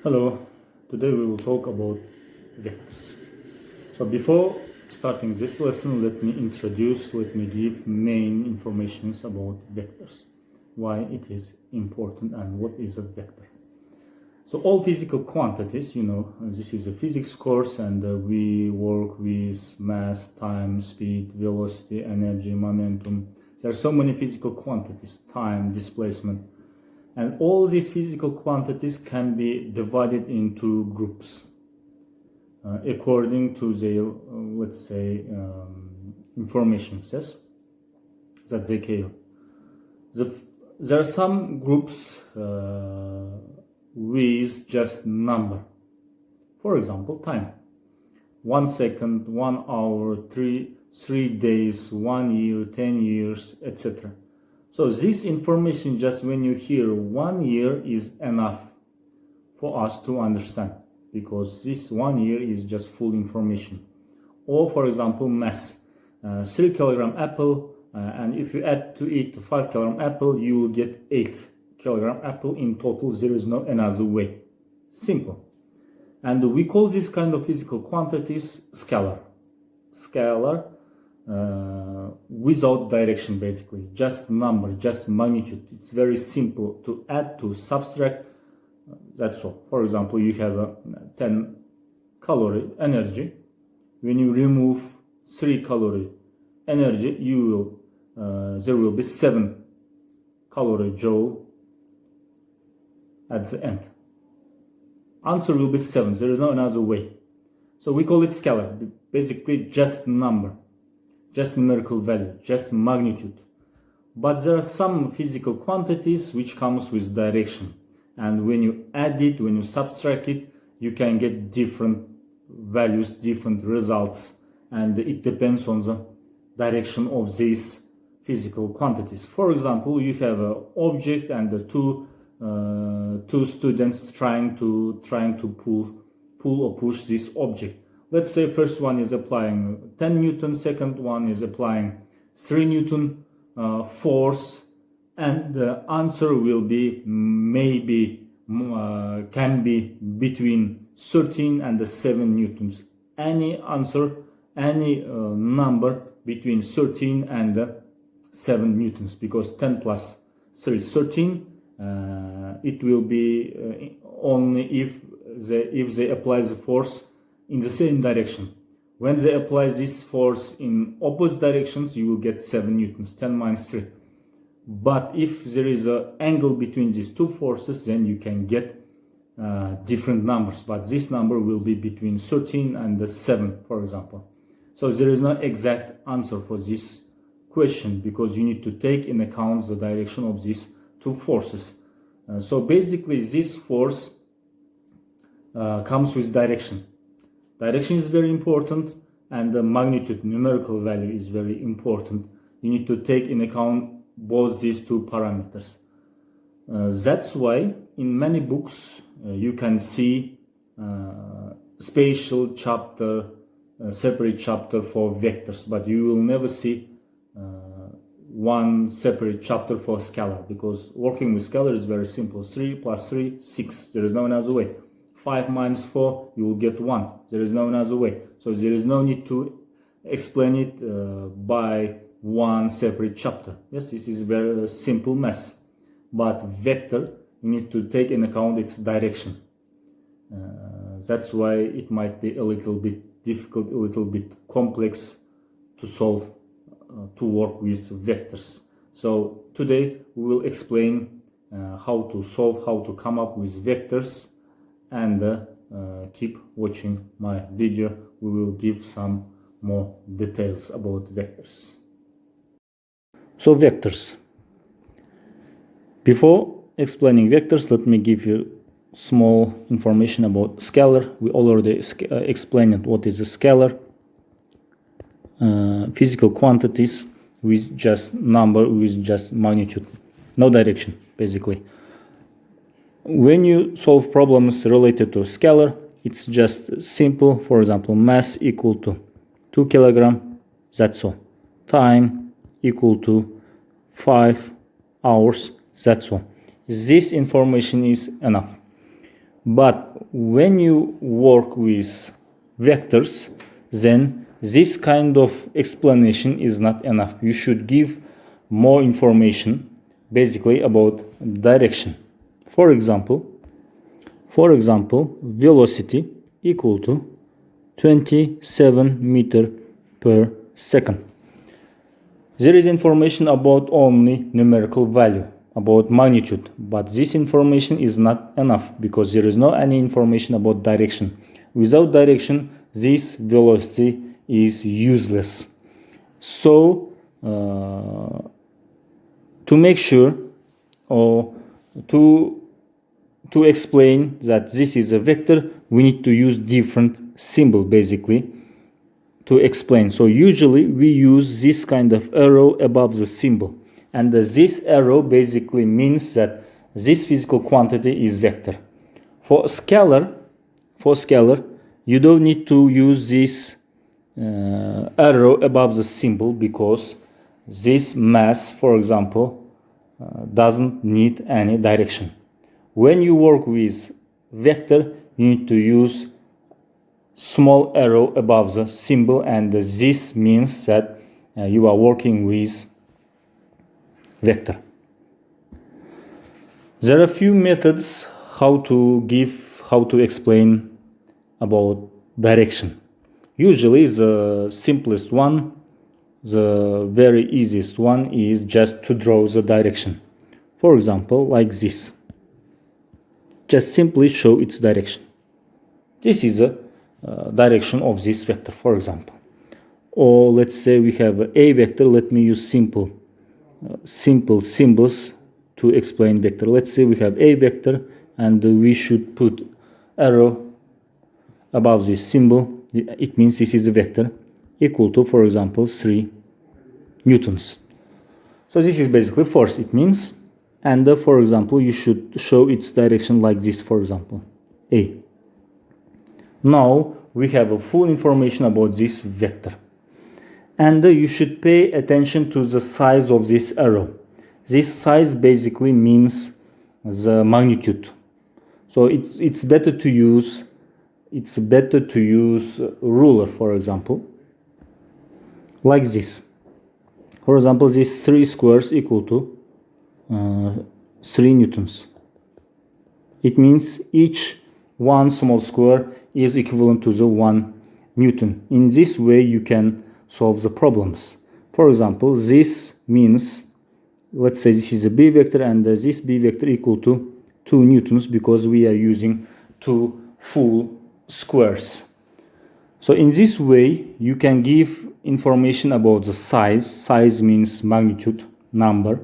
Hello, today we will talk about vectors. So before starting this lesson, let me give main informations about vectors, why it is important and what is a vector. So all physical quantities, this is a physics course and we work with mass, time, speed, velocity, energy, momentum. There are so many physical quantities, time, displacement. And all these physical quantities can be divided into groups according to their, information says that they care. There are some groups with just number. For example, time. 1 second, 1 hour, 3 days, 1 year, 10 years, etc. So this information, just when you hear 1 year, is enough for us to understand, because this 1 year is just full information. Or for example, mass, 3 kilogram apple, and if you add to it 5 kilogram apple, you will get 8 kilogram apple in total. There is no another way. Simple. And we call this kind of physical quantities scalar. Without direction, basically, just number, just magnitude. It's very simple to add, to subtract, that's all. For example, you have a 10 calorie energy. When you remove 3 calorie energy, there will be 7 calorie joule at the end. Answer will be 7. There is no another way. So we call it scalar, basically just number, just numerical value, just magnitude. But there are some physical quantities which comes with direction, and when you add it, when you subtract it, you can get different values, different results, and it depends on the direction of these physical quantities. For example, you have an object and the two students trying to pull or push this object. Let's say first one is applying 10 Newton, second one is applying 3 Newton force, and the answer will be can be between 13 and 7 Newtons. Any answer, any number between 13 and 7 Newtons, because 10 plus 3 is 13. It will be only if they apply the force in the same direction. When they apply this force in opposite directions, you will get 7 Newtons, 10 minus 3. But if there is an angle between these two forces, then you can get different numbers. But this number will be between 13 and 7, for example. So there is no exact answer for this question, because you need to take in account the direction of these two forces. So basically this force comes with direction. Direction is very important, and the magnitude, numerical value, is very important. You need to take in account both these two parameters. That's why in many books you can see spatial chapter, separate chapter for vectors, but you will never see one separate chapter for scalar, because working with scalar is very simple. 3 plus 3, 6. There is no another way. 5 minus 4, you will get 1. There is no another way. So there is no need to explain it by one separate chapter. Yes, this is very simple math. But vector, you need to take in account its direction. That's why it might be a little bit difficult, a little bit complex to solve, to work with vectors. So today we will explain how to solve, how to come up with vectors, and keep watching my video. We will give some more details about vectors. So vectors. Before explaining vectors, let me give you small information about scalar. We already explained what is a scalar. Physical quantities with just number, with just magnitude, no direction, basically. When you solve problems related to scalar, it's just simple. For example, mass equal to 2 kilogram, that's all. Time equal to 5 hours, that's all. This information is enough. But when you work with vectors, then this kind of explanation is not enough. You should give more information basically about direction. For example, velocity equal to 27 meter per second. There is information about only numerical value, about magnitude, but this information is not enough because there is no any information about direction. Without direction, this velocity is useless. So to make sure or to explain that this is a vector, we need to use different symbol basically to explain. So usually we use this kind of arrow above the symbol, and this arrow basically means that this physical quantity is vector. For scalar, you don't need to use this arrow above the symbol because this mass, for example, doesn't need any direction. When you work with vector, you need to use small arrow above the symbol, and this means that you are working with vector. There are a few methods how to explain about direction. Usually the simplest one, the very easiest one is just to draw the direction. For example, like this. Just simply show its direction. This is a direction of this vector, for example. Or let's say we have a vector. Let me use simple symbols to explain vector. Let's say we have a vector and we should put arrow above this symbol. It means this is a vector equal to, for example, 3 newtons. So this is basically force, it means. And for example, you should show its direction like this, for example, A. Now we have a full information about this vector. And you should pay attention to the size of this arrow. This size basically means the magnitude. So it's better to use ruler, for example, like this. For example, this 3 squares equal to 3 newtons. It means each one small square is equivalent to the 1 newton. In this way you can solve the problems. For example, this means, let's say this is a b vector and this b vector equal to 2 newtons because we are using 2 full squares. So in this way you can give information about the size. Size means magnitude, number,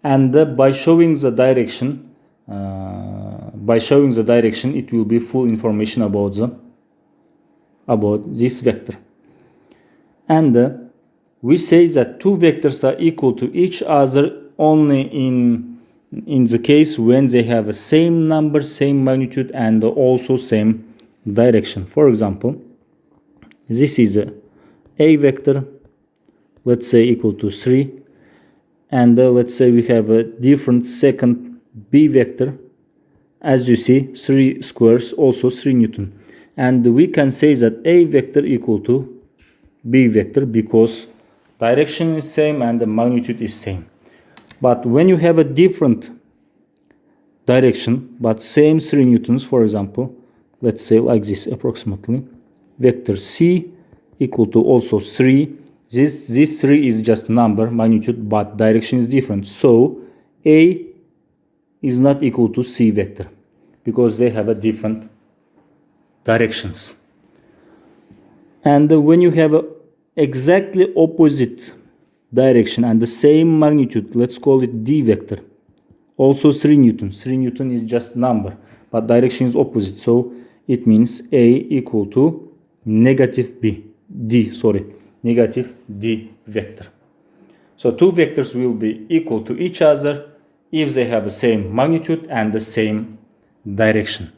and by showing the direction, it will be full information about this vector. And we say that two vectors are equal to each other only in the case when they have the same number, same magnitude, and also same direction. For example, this is a vector, let's say equal to 3, and let's say we have a different second b vector. As you see, 3 squares, also 3 newton. And we can say that a vector equal to b vector because direction is same and the magnitude is same. But when you have a different direction but same 3 newtons, for example, let's say like this approximately, vector c equal to also 3. This 3 is just number, magnitude, but direction is different. So a is not equal to c vector because they have a different directions. And when you have a exactly opposite direction and the same magnitude, let's call it d vector, also 3 newtons. 3 newton is just number, but direction is opposite. So it means a equal to negative d vector. So two vectors will be equal to each other if they have the same magnitude and the same direction.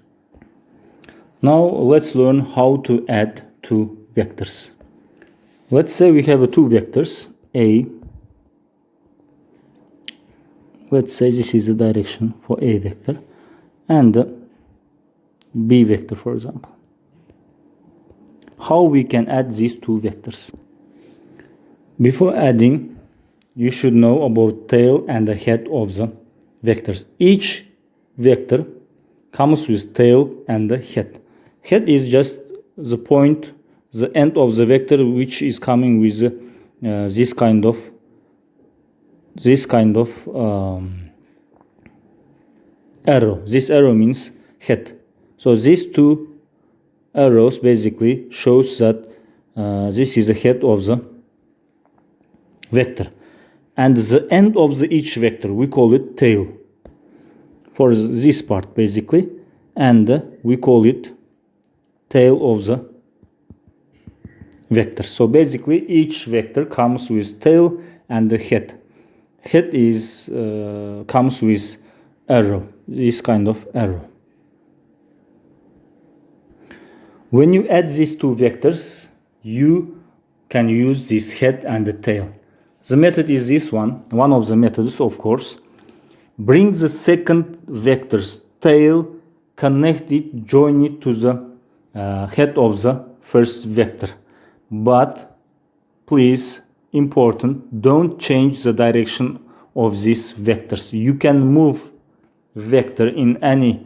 Now let's learn how to add two vectors. Let's say we have two vectors, a. Let's say this is the direction for a vector, and B vector, for example. How we can add these two vectors? Before adding, you should know about tail and the head of the vectors. Each vector comes with tail and the head. Head is just the point, the end of the vector, which is coming with this kind of arrow. This arrow means head. So these two arrows basically shows that this is the head of the vector, and the end of each vector we call it tail for this part basically, and we call it tail of the vector. So basically each vector comes with tail and the head. Head is comes with arrow, this kind of arrow. When you add these two vectors, you can use this head and the tail. The method is this one of the methods, of course. Bring the second vector's tail, connect it, join it to the head of the first vector. But please, important, don't change the direction of these vectors. You can move vector in any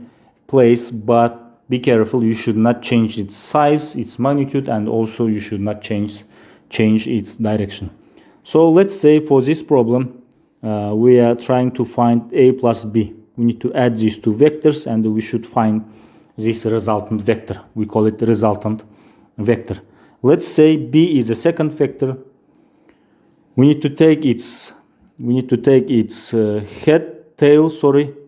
place, but be careful, you should not change its size, its magnitude, and also you should not change its direction. So let's say for this problem, we are trying to find a plus b. We need to add these two vectors and we should find this resultant vector. We call it the resultant vector. Let's say b is a second vector. We need to take its tail,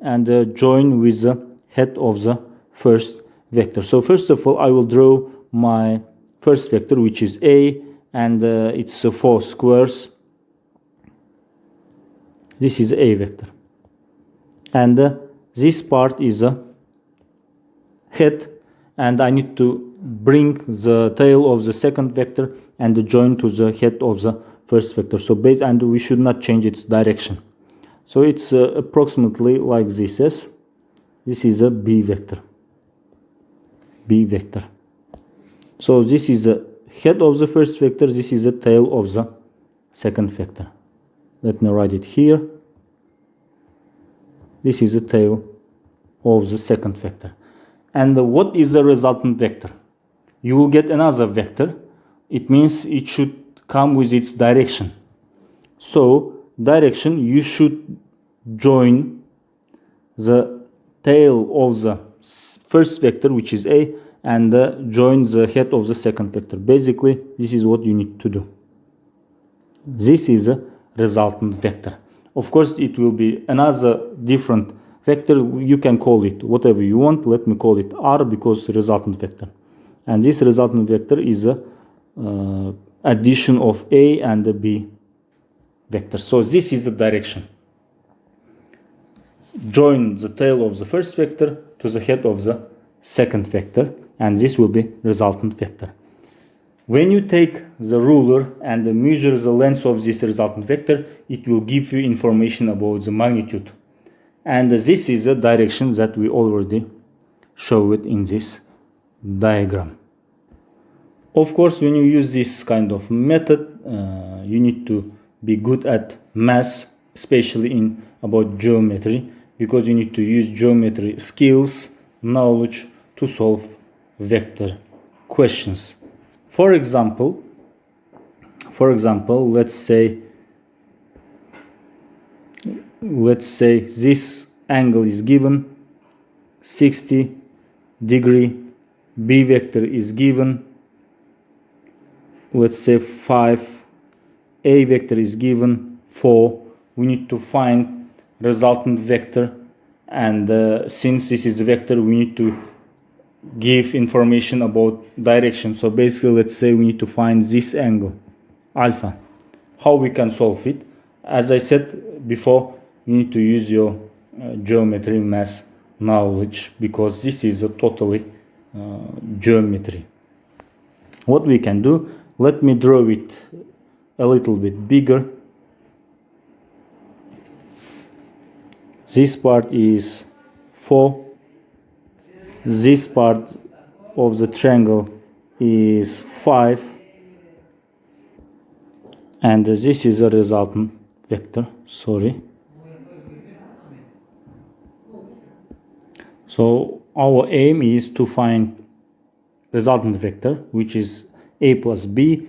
and join with the head of the first vector. So first of all, I will draw my first vector, which is a, and it's 4 squares. This is a vector, and this part is a head, and I need to bring the tail of the second vector and join to the head of the first vector. So and we should not change its direction. So it's approximately like this. Yes, this is a b vector. B vector. So this is the head of the first vector. This is the tail of the second vector. Let me write it here. This is the tail of the second vector. And what is the resultant vector? You will get another vector. It means it should come with its direction. So direction, you should join the tail of the first vector, which is a, and join the head of the second vector. Basically, this is what you need to do. This is a resultant vector. Of course, it will be another different vector. You can call it whatever you want. Let me call it R because resultant vector. And this resultant vector is a addition of A and the B vector. So this is the direction. Join the tail of the first vector to the head of the second vector, and this will be resultant vector. When you take the ruler and measure the length of this resultant vector, it will give you information about the magnitude. And this is the direction that we already showed in this diagram. Of course, when you use this kind of method, you need to be good at math, especially in about geometry, because you need to use geometry skills, knowledge to solve vector questions. For example, let's say this angle is given 60 degree, b vector is given, let's say 5, a vector is given 4. We need to find resultant vector, and since this is a vector, we need to give information about direction. So basically, let's say we need to find this angle alpha. How we can solve it? As I said before, you need to use your geometry math knowledge, because this is a totally geometry. What we can do, let me draw it a little bit bigger. This part is 4, this part of the triangle is 5, and this is a resultant vector. So our aim is to find resultant vector, which is a plus b.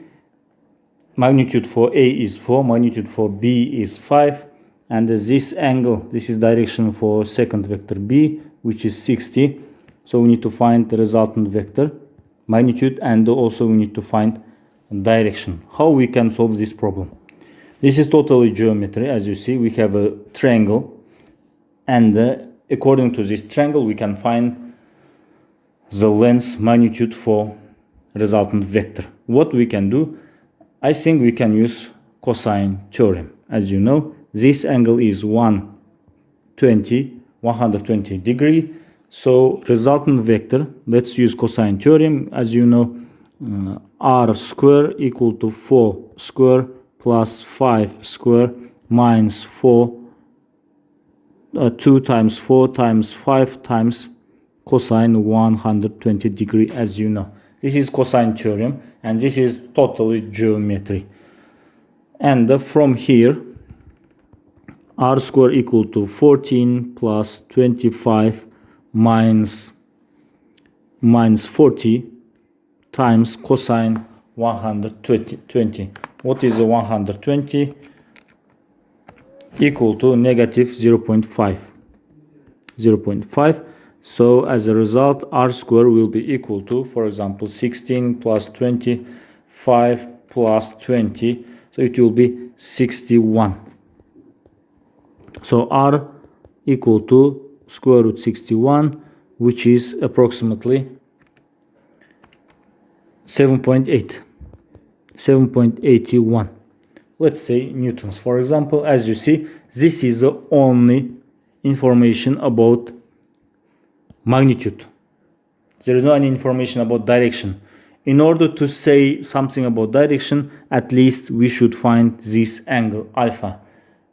Magnitude for a is 4, magnitude for b is 5, and this angle, this is direction for second vector b, which is 60. So we need to find the resultant vector magnitude, and also we need to find direction. How we can solve this problem? This is totally geometry. As you see, we have a triangle, and according to this triangle we can find the length magnitude for resultant vector. What we can do, I think we can use cosine theorem. As you know, this angle is 120 degree. So resultant vector, let's use cosine theorem. As you know, r square equal to 4 square plus 5 square minus 4, 2 times 4 times 5 times cosine 120 degree, as you know. This is cosine theorem, and this is totally geometry. And from here, r square equal to 14 plus 25 minus 40 times cosine 120. What is 120? Equal to negative 0.5. So as a result, r square will be equal to, for example, 16 plus 25 plus 20. So it will be 61. So r equal to square root 61, which is approximately 7.81. Let's say newtons. For example, as you see, this is the only information about magnitude. There is no any information about direction. In order to say something about direction, at least we should find this angle alpha,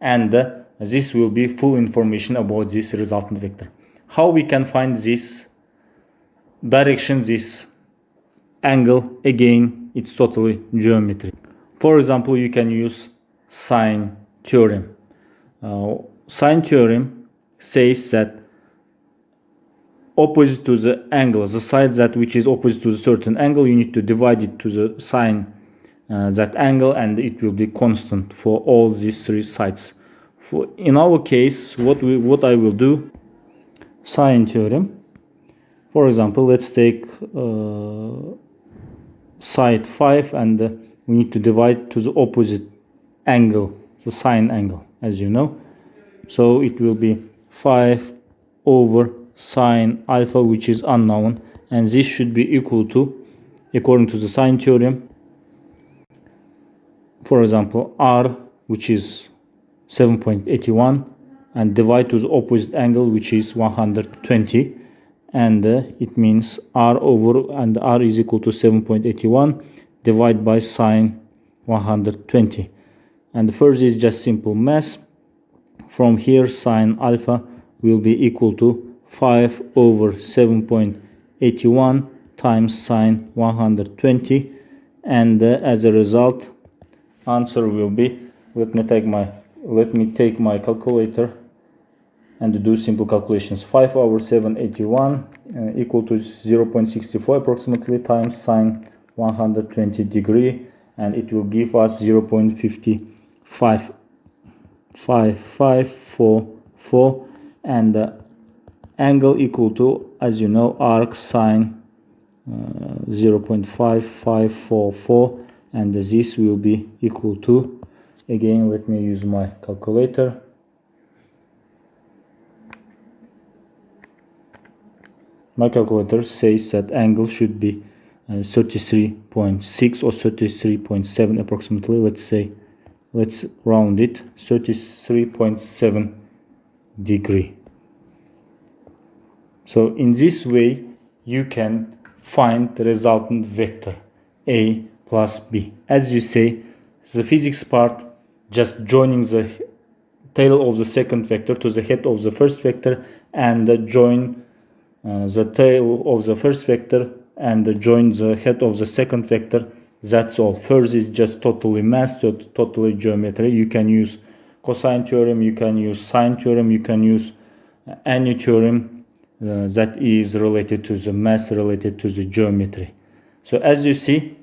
and this will be full information about this resultant vector. How we can find this direction, this angle? Again, it's totally geometry. For example, you can use sine theorem. Sine theorem says that opposite to the angle, the side that which is opposite to a certain angle, you need to divide it to the sine that angle, and it will be constant for all these three sides. In our case, what I will do, sine theorem. For example, let's take side 5, and we need to divide to the opposite angle, the sine angle, as you know. So it will be 5 over sine alpha, which is unknown, and this should be equal to, according to the sine theorem, for example, r, which is 7.81, and divide to the opposite angle, which is 120, and it means r over, and r is equal to 7.81 divided by sine 120. And the first is just simple math. From here, sine alpha will be equal to 5 over 7.81 times sine 120, and as a result, answer will be, let me take my calculator and do simple calculations. 5 over 781 equal to 0.64 approximately times sine 120 degree, and it will give us 0.5544, and angle equal to, as you know, arc sine 0.5544, and this will be equal to, again, let me use my calculator. My calculator says that angle should be 33.6 or 33.7 approximately. Let's round it, 33.7 degree. So in this way, you can find the resultant vector a plus b. As you say, the physics part, just joining the tail of the second vector to the head of the first vector, and join the tail of the first vector and join the head of the second vector. That's all. First is just totally math, totally geometry. You can use Cosine Theorem, you can use Sine Theorem, you can use any theorem that is related to the math, related to the geometry. So as you see,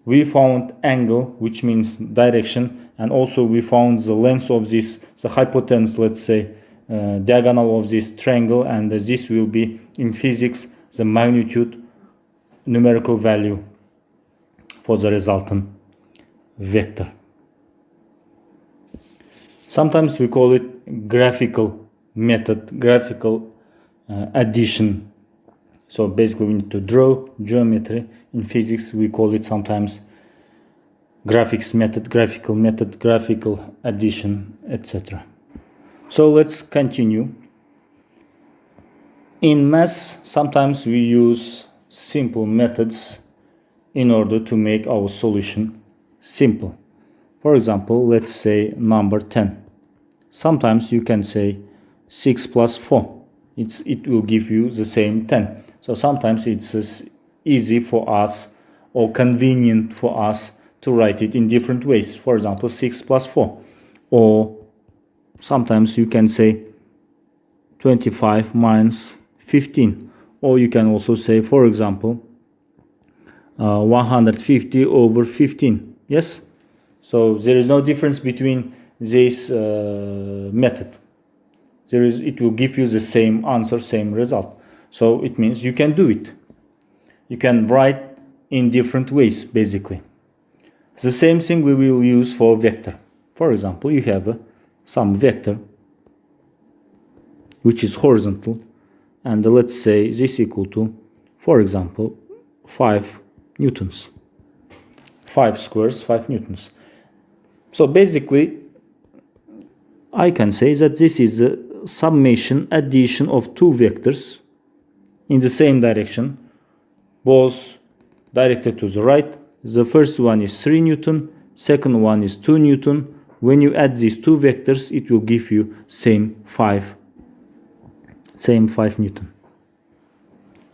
we found angle, which means direction, and also we found the length of this, the hypotenuse, let's say, diagonal of this triangle, and this will be in physics the magnitude numerical value for the resultant vector. Sometimes we call it graphical method, graphical addition. So basically we need to draw geometry. In physics we call it sometimes graphics method, graphical addition, etc. So let's continue. In math, sometimes we use simple methods in order to make our solution simple. For example, let's say number 10. Sometimes you can say 6 plus 4. It will give you the same 10. So sometimes it's easy for us or convenient for us to write it in different ways. For example, 6 plus 4. Or sometimes you can say 25 minus 15. Or you can also say, for example, 150 over 15. Yes? So there is no difference between this method. It will give you the same answer, same result. So it means you can do it. You can write in different ways, basically. The same thing we will use for vector. For example, you have some vector which is horizontal, and let's say this equal to, for example, 5 newtons. 5 squares, 5 newtons. So basically, I can say that this is a summation, addition of two vectors in the same direction, both directed to the right. The first one is 3 Newton, second one is 2 Newton. When you add these two vectors, it will give you same 5 Newton.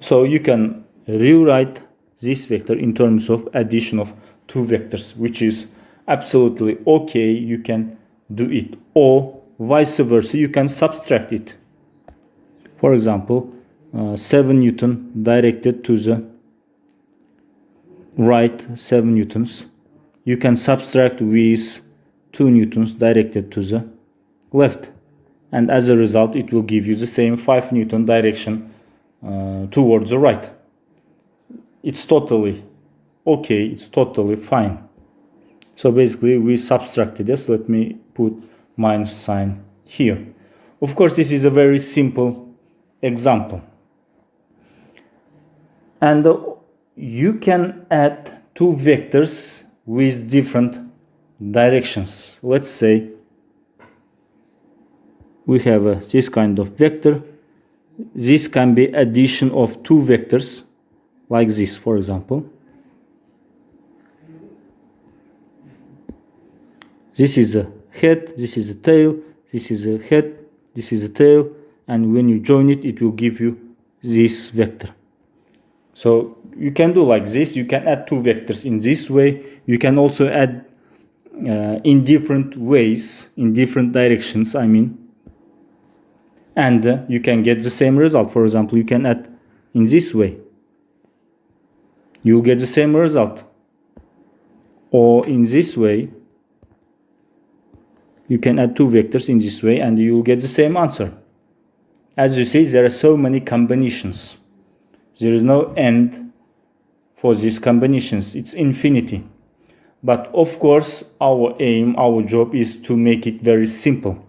So you can rewrite this vector in terms of addition of two vectors, which is absolutely okay. You can do it, or vice versa, you can subtract it. For example, 7 Newton directed to the right, 7 Newtons. You can subtract with 2 Newtons directed to the left, and as a result it will give you the same 5 Newton direction towards the right. It's totally okay, it's totally fine. So basically we subtracted this. Let me put minus sign here. Of course, this is a very simple example, and you can add two vectors with different directions. Let's say we have this kind of vector. This can be addition of two vectors like this, for example. This is a head, this is a tail, this is a head, this is a tail, and when you join it, it will give you this vector. So you can do like this. You can add two vectors in this way. You can also add in different ways, in different directions, I mean, and you can get the same result. For example, you can add in this way. You will get the same result. Or in this way, you can add two vectors in this way and you will get the same answer. As you see, there are so many combinations. There is no end for these combinations. It's infinity. But of course, our aim, our job is to make it very simple.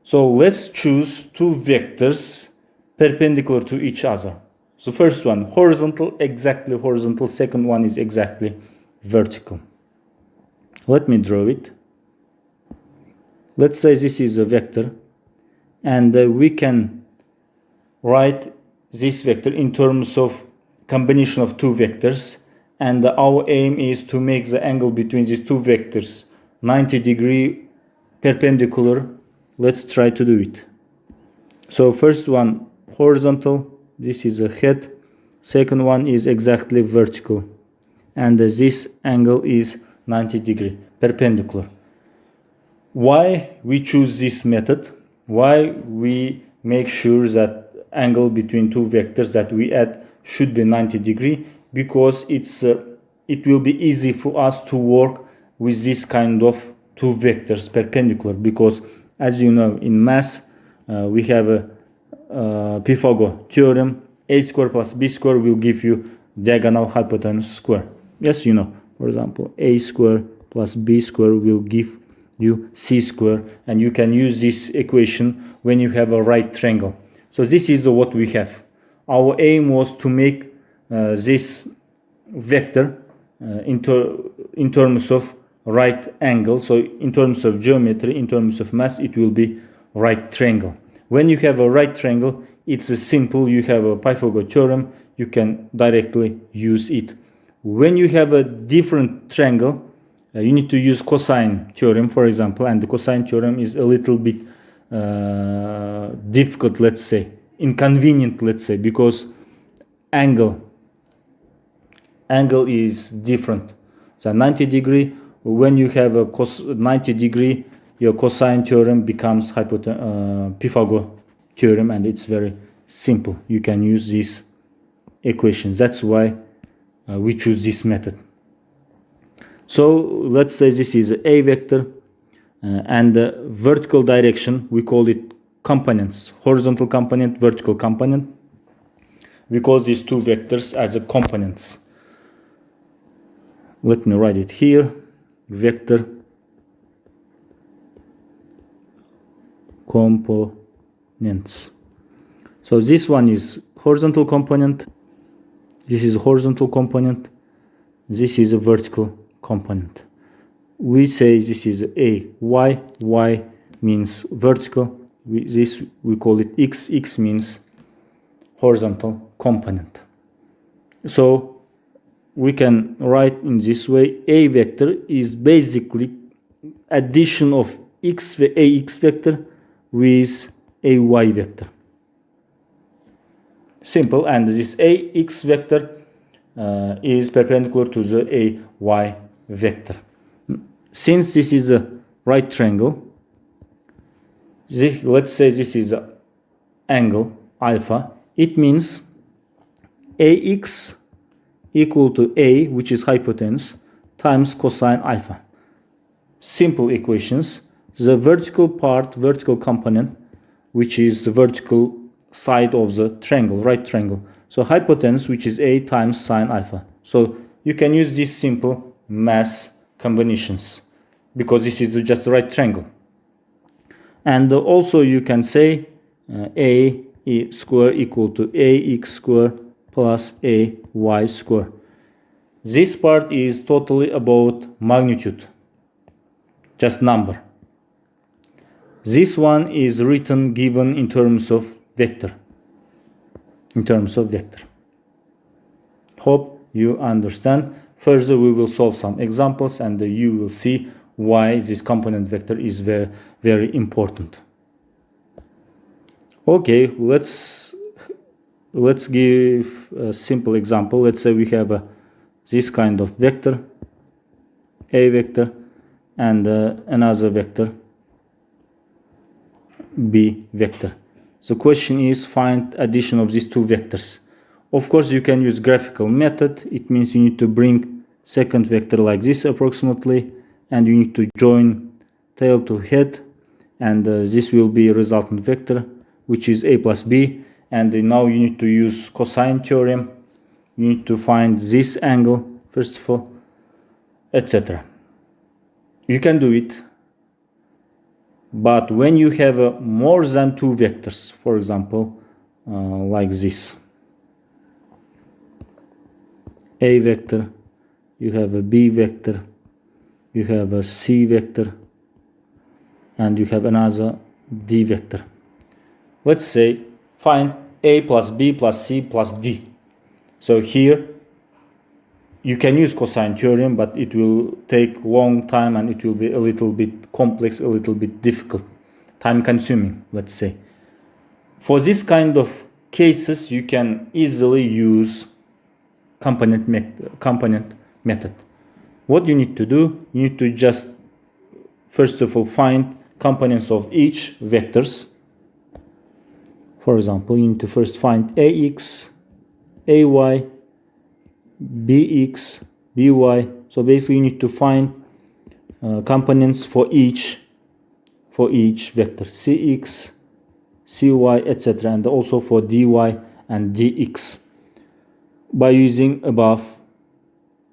So let's choose two vectors perpendicular to each other. So first one, horizontal, exactly horizontal. Second one is exactly vertical. Let me draw it. Let's say this is a vector, and we can write this vector in terms of combination of two vectors, and our aim is to make the angle between these two vectors 90 degree perpendicular. Let's try to do it. So first one horizontal, this is a head, second one is exactly vertical, and this angle is 90 degree perpendicular. Why we choose this method? Why we make sure that angle between two vectors that we add should be 90 degree? Because it will be easy for us to work with this kind of two vectors perpendicular, because as you know, in math we have a Pythagorean theorem, a square plus b square will give you diagonal hypotenuse square. Yes, you know, for example, a square plus b square will give you c square, and you can use this equation when you have a right triangle. So this is what we have. Our aim was to make this vector in terms of right angle. So in terms of geometry, in terms of mass, it will be right triangle. When you have a right triangle, it's simple. You have a Pythagorean theorem, you can directly use it. When you have a different triangle, you need to use cosine theorem, for example, and the cosine theorem is a little bit difficult, let's say, inconvenient, let's say, because angle is different. So 90 degree, when you have a 90 degree, your cosine theorem becomes Pythagorean theorem, and it's very simple. You can use these equations. That's why we choose this method. So let's say this is a vector, and the vertical direction, we call it components, horizontal component, vertical component. We call these two vectors as a components. Let me write it here, vector components. So this one is horizontal component, this is a horizontal component, this is a vertical component. We say this is a y means vertical, we call it x means horizontal component. So we can write in this way, a vector is basically addition of ax vector with a y vector. Simple. And this ax vector is perpendicular to the ay vector. Since this is a right triangle, let's say this is an angle alpha, it means ax equal to a, which is hypotenuse, times cosine alpha. Simple equations. The vertical part, vertical component, which is the vertical side of the triangle, right triangle. So hypotenuse, which is a times sine alpha. So you can use these simple mass combinations, because this is just the right triangle. And also you can say a square equal to ax square plus ay square. This part is totally about magnitude, just number. This one is written given in terms of vector. Hope you understand. Further we will solve some examples, and you will see why this component vector is very, very important. Okay, let's give a simple example. Let's say we have this kind of vector, a vector, and another vector, b vector. The question is, find addition of these two vectors. Of course, you can use graphical method. It means you need to bring second vector like this approximately, and you need to join tail to head, and this will be a resultant vector, which is a plus b. And now you need to use cosine theorem. You need to find this angle first of all, etc. You can do it, but when you have more than two vectors, for example, like this, a vector, you have a b vector, you have a c vector, and you have another d vector. Let's say find a plus b plus c plus d. So here you can use cosine theorem, but it will take long time and it will be a little bit complex, a little bit difficult, time consuming, let's say. For this kind of cases you can easily use component method. What you need to do, you need to just first of all find components of each vectors. For example, you need to first find ax, ay, bx, by. So basically you need to find components for each vector, cx, cy, etc., and also for dy and dx by using above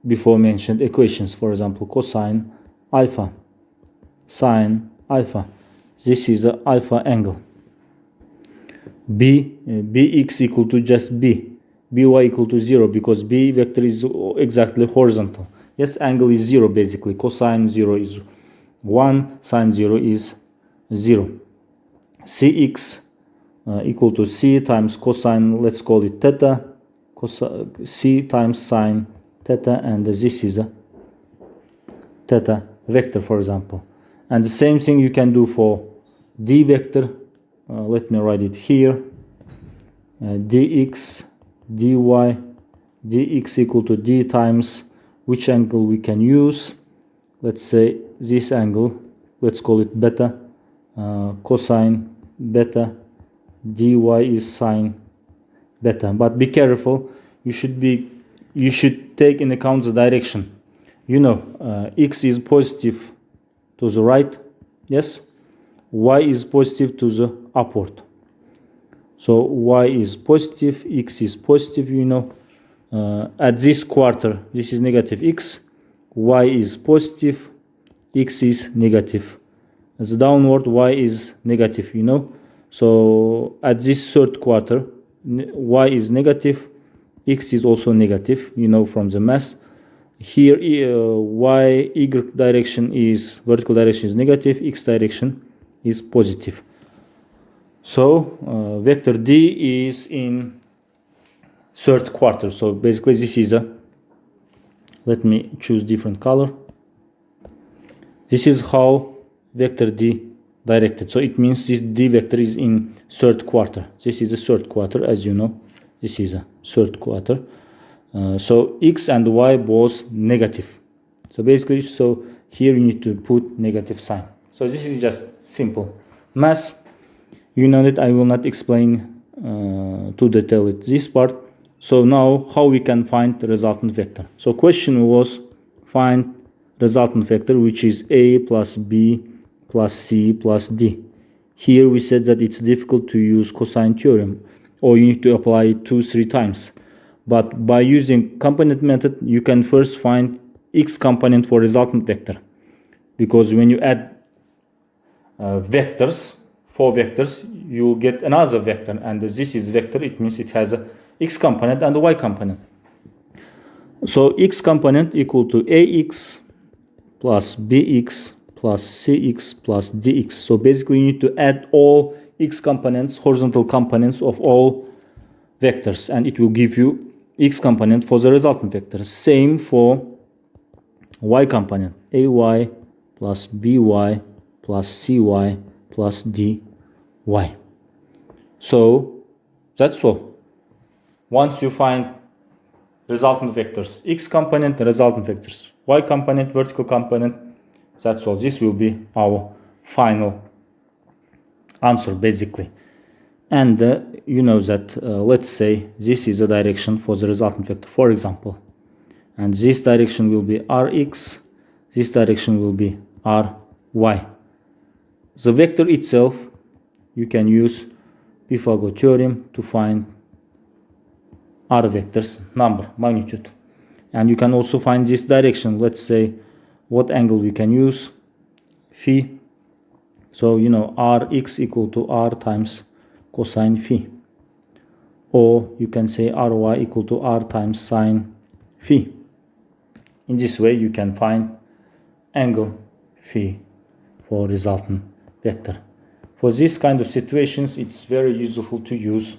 before mentioned equations. For example, cosine alpha, sine alpha. This is a alpha angle. Bx equal to just b, by equal to 0 because b vector is exactly horizontal. Yes, angle is 0 basically. Cosine 0 is 1, sine 0 is 0. Cx equal to c times cosine, let's call it theta, c times sine theta, and this is a theta vector, for example. And the same thing you can do for d vector. Let me write it here. Dx, dy, dx equal to d times which angle we can use. Let's say this angle, let's call it beta, cosine beta, dy is sine beta. But be careful, you should take in account the direction. You know, x is positive to the right, yes, y is positive to the upward. So y is positive, x is positive, you know. At this quarter, this is negative x, y is positive, x is negative. As downward, y is negative, you know. So at this third quarter, y is negative, x is also negative, you know, from the mass. Here, y direction is, vertical direction is negative, x direction is positive. So vector d is in third quarter. So basically this is a, let me choose different color. This is how vector d directed. So it means this d vector is in third quarter. This is a third quarter, as you know. This is a third quarter. So x and y both negative. So basically, so here you need to put negative sign. So this is just simple math. You know that I will not explain to detail it this part. So now how we can find the resultant vector. So question was find resultant vector which is a plus b plus c plus d. Here we said that it's difficult to use cosine theorem, or you need to apply it 2-3 times. But by using component method, you can first find x component for resultant vector. Because when you add vectors, 4 vectors, you get another vector, and this is vector, it means it has a x component and a y component. So x component equal to ax plus bx plus cx plus dx. So basically you need to add all x components, horizontal components of all vectors, and it will give you x component for the resultant vector. Same for y component, ay plus by plus cy plus dy. So that's all. Once you find resultant vectors, x component, resultant vectors, y component, vertical component, that's all. This will be our final answer basically. And you know that let's say this is a direction for the resultant vector, for example, and this direction will be rx, this direction will be ry. The vector itself, you can use Pythagorean theorem to find r vectors number, magnitude. And you can also find this direction. Let's say what angle we can use, phi. So you know rx equal to r times cosine phi, or you can say ry equal to r times sine phi. In this way you can find angle phi for resultant vector. For this kind of situations, it's very useful to use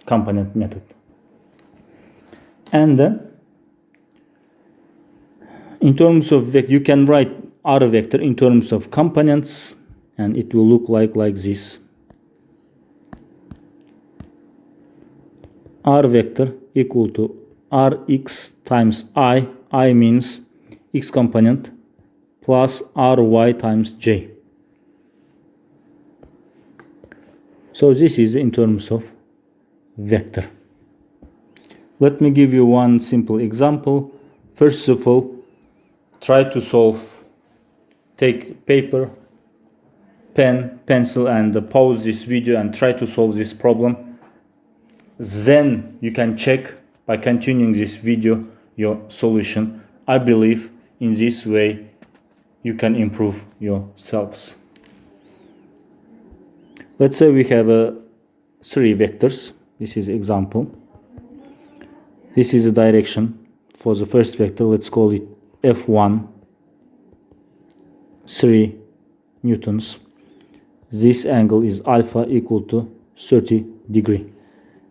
component method. And in terms of vector, you can write r vector in terms of components, and it will look like this. r vector equal to rx times I means x component, plus ry times j. So this is in terms of vector. Let me give you one simple example. First of all, try to solve. Take paper, pen, pencil, and pause this video and try to solve this problem. Then you can check by continuing this video your solution. I believe in this way you can improve yourselves. Let's say we have 3 vectors. This is example. This is a direction for the first vector. Let's call it F1, 3 newtons. This angle is alpha equal to 30 degree.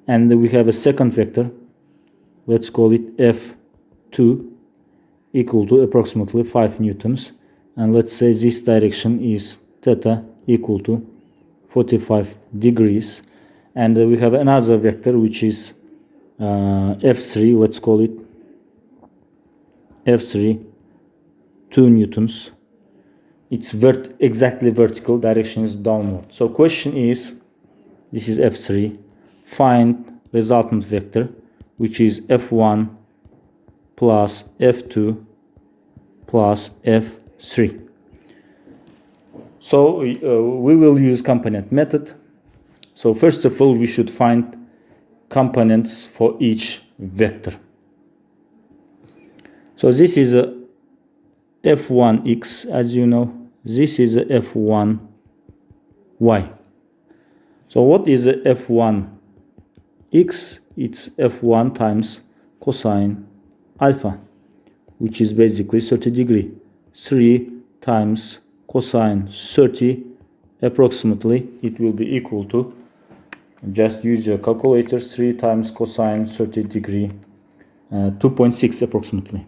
And we have a second vector. Let's call it F2 equal to approximately 5 newtons. And let's say this direction is theta equal to 45 degrees. And we have another vector which is F3. Let's call it F3, 2 newtons. It's exactly vertical, direction is downward. So question is, this is F3, find resultant vector, which is F1 plus F2 plus F3. So we will use component method. So first of all, we should find components for each vector. So this is a F1x, as you know. This is a F1y. So what is a F1x? It's F1 times cosine alpha, which is basically 30 degree. 3 times cosine 30, approximately it will be equal to, just use your calculator, 3 times cosine 30 degree, 2.6 approximately.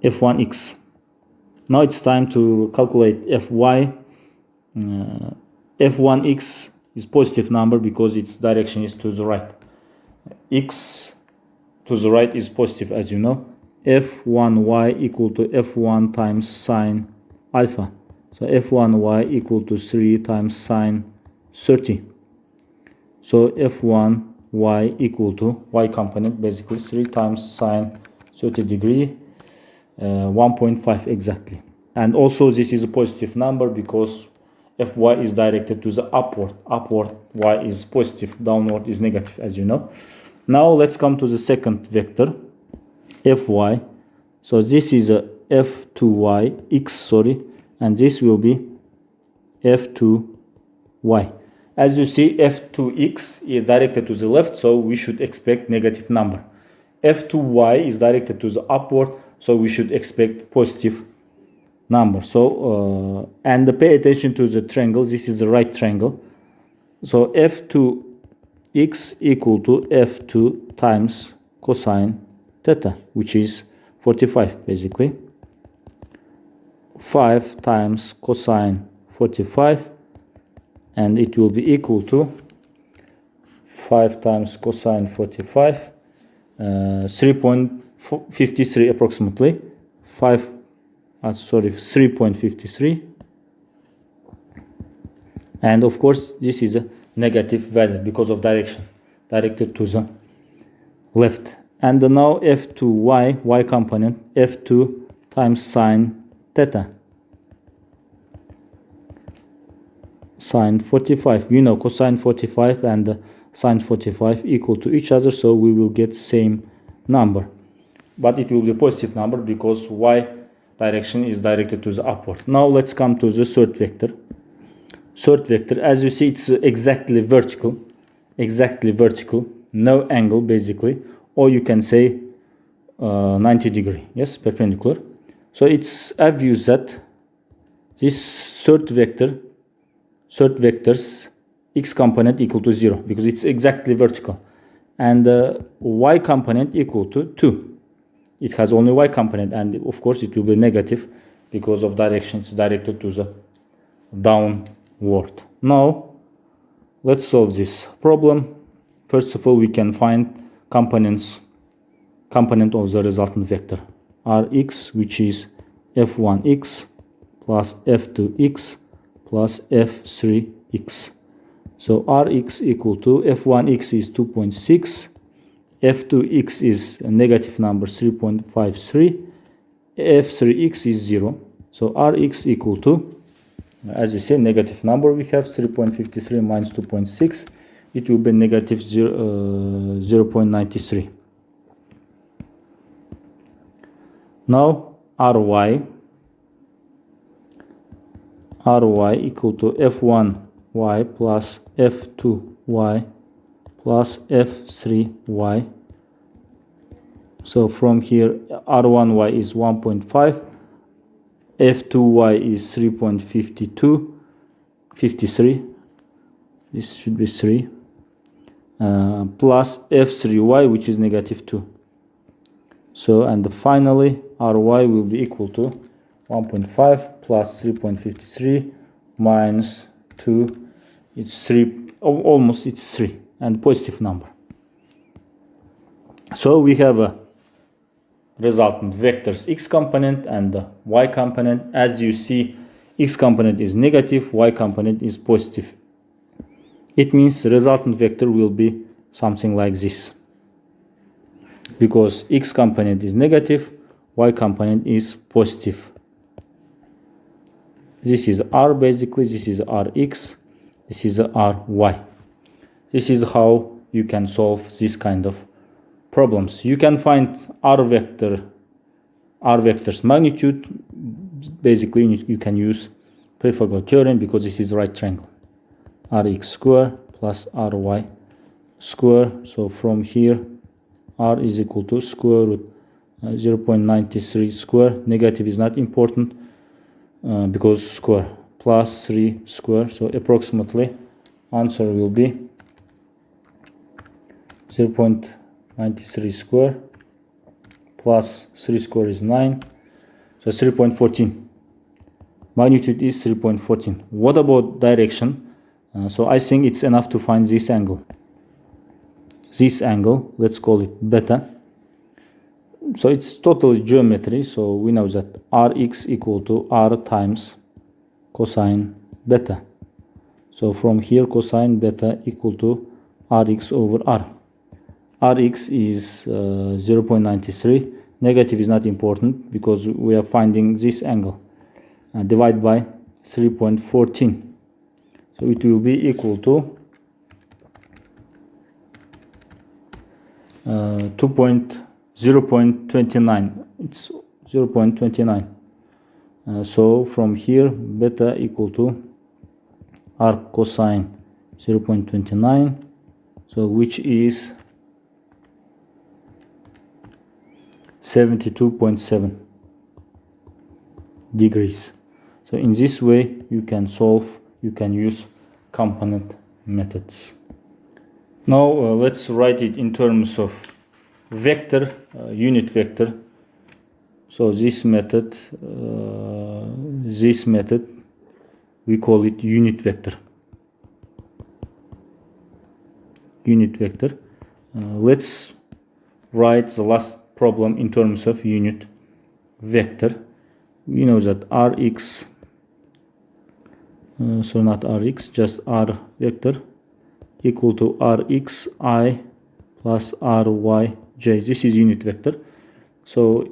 F1x. Now it's time to calculate Fy. F1x is positive number because its direction is to the right. X to the right is positive, as you know. F1y equal to F1 times sine alpha. So F1y equal to 3 times sine 30. So F1y equal to y component, basically 3 times sine 30 degree, 1.5 exactly. And also this is a positive number because Fy is directed to the upward. Upward y is positive, downward is negative, as you know. Now let's come to the second vector, Fy. So this is a F2y, x, sorry, and this will be F2y. As you see, F2x is directed to the left, so we should expect negative number. F2y is directed to the upward, so we should expect positive number. So and pay attention to the triangle. This is the right triangle. So F2x equal to F2 times cosine theta, which is 45 basically. 5 times cosine 45, and it will be equal to 5 times cosine 45, 3.53 approximately. 3.53. And of course this is a negative value because of direction, directed to the left. And now F2y, y component, F2 times sine theta, sine 45. You know cosine 45 and sine 45 equal to each other, so we will get same number, but it will be a positive number because y direction is directed to the upward. Now let's come to the third vector. Third vector, as you see, it's exactly vertical, no angle basically, or you can say 90 degree, yes, perpendicular. So it's obvious that this third vector's x component equal to 0 because it's exactly vertical, and y component equal to 2. It has only y component, and of course it will be negative because of direction. It's directed to the downward. Now let's solve this problem. First of all, we can find component of the resultant vector Rx, which is f1x plus f2x plus f3x. So Rx equal to f1x is 2.6, f2x is a negative number 3.53, f3x is 0. So Rx equal to, as you say, negative number we have 3.53 minus 2.6, it will be negative 0.93. Now Ry equal to f1y plus f2y plus f3y. So from here R1y is 1.5, f2y is 3.53, this should be 3, plus f3y, which is negative 2. So, and finally Ry will be equal to 1.5 plus 3.53 minus 2, it's 3, almost it's 3, and positive number. So we have a resultant vectors x component and the y component. As you see, x component is negative, y component is positive. It means the resultant vector will be something like this, because x component is negative, y component is positive. This is r basically, this is rx, this is ry. This is how you can solve this kind of problems. You can find r vector's magnitude. Basically you can use Pythagorean theorem, because this is right triangle. Rx square plus ry square. So from here r is equal to square root 0.93 square. Negative is not important because square, plus 3 square. So approximately answer will be 0.93 square plus 3 square is 9. So 3.14. Magnitude is 3.14. What about direction? So I think it's enough to find this angle. This angle, let's call it beta. So it's totally geometry. So we know that Rx equal to R times cosine beta. So from here cosine beta equal to Rx over R. Rx is 0.93. Negative is not important because we are finding this angle. Divide by 3.14. So it will be equal to 0.29. It's 0.29. So from here beta equal to R cosine 0.29. So which is 72.7 degrees. So in this way you can use component methods. Now let's write it in terms of vector, unit vector. So this method we call it unit vector. Unit vector. Let's write the last problem in terms of unit vector. We know that Rx, so not Rx, just R vector equal to Rxi plus Ryj. This is unit vector. So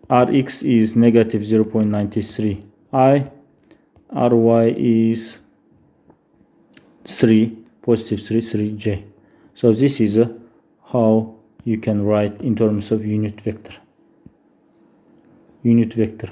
Rx is negative 0.93 I, Ry is 3, positive 3j. So this is how you can write in terms of unit vector. Unit vector.